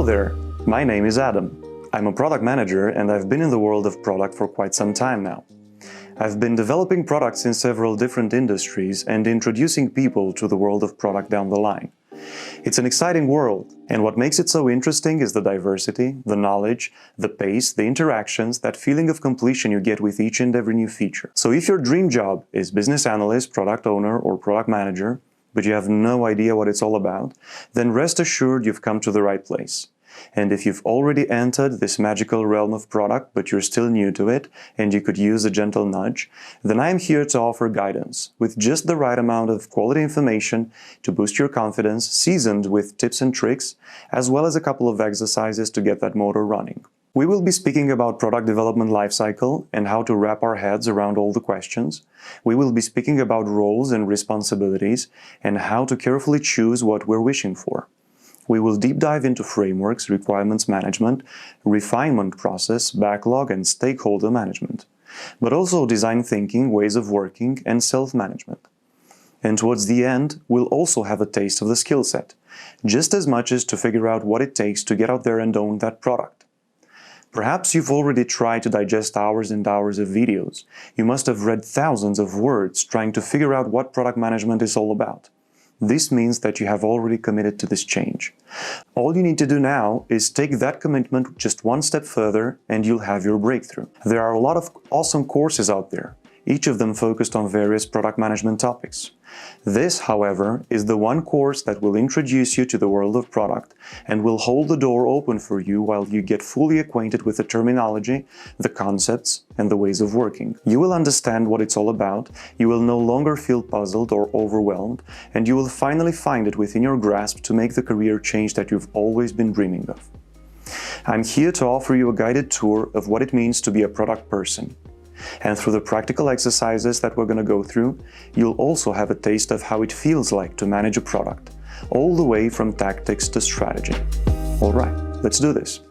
Hello there, my name is Adam. I'm a product manager and I've been in the world of product for quite some time now. I've been developing products in several different industries and introducing people to the world of product down the line. It's an exciting world, and what makes it so interesting is the diversity, the knowledge, the pace, the interactions, that feeling of completion you get with each and every new feature. So if your dream job is business analyst, product owner, or product manager, but you have no idea what it's all about, then rest assured you've come to the right place. And if you've already entered this magical realm of product, but you're still new to it, and you could use a gentle nudge, then I am here to offer guidance, with just the right amount of quality information to boost your confidence, seasoned with tips and tricks, as well as a couple of exercises to get that motor running. We will be speaking about product development lifecycle and how to wrap our heads around all the questions. We will be speaking about roles and responsibilities and how to carefully choose what we're wishing for. We will deep dive into frameworks, requirements management, refinement process, backlog, and stakeholder management, but also design thinking, ways of working, and self-management. And towards the end, we'll also have a taste of the skill set, just as much as to figure out what it takes to get out there and own that product. Perhaps you've already tried to digest hours and hours of videos. You must have read thousands of words trying to figure out what product management is all about. This means that you have already committed to this change. All you need to do now is take that commitment just one step further and you'll have your breakthrough. There are a lot of awesome courses out there, each of them focused on various product management topics. This, however, is the one course that will introduce you to the world of product and will hold the door open for you while you get fully acquainted with the terminology, the concepts, and the ways of working. You will understand what it's all about, you will no longer feel puzzled or overwhelmed, and you will finally find it within your grasp to make the career change that you've always been dreaming of. I'm here to offer you a guided tour of what it means to be a product person. And through the practical exercises that we're going to go through, you'll also have a taste of how it feels like to manage a product, all the way from tactics to strategy. All right, let's do this.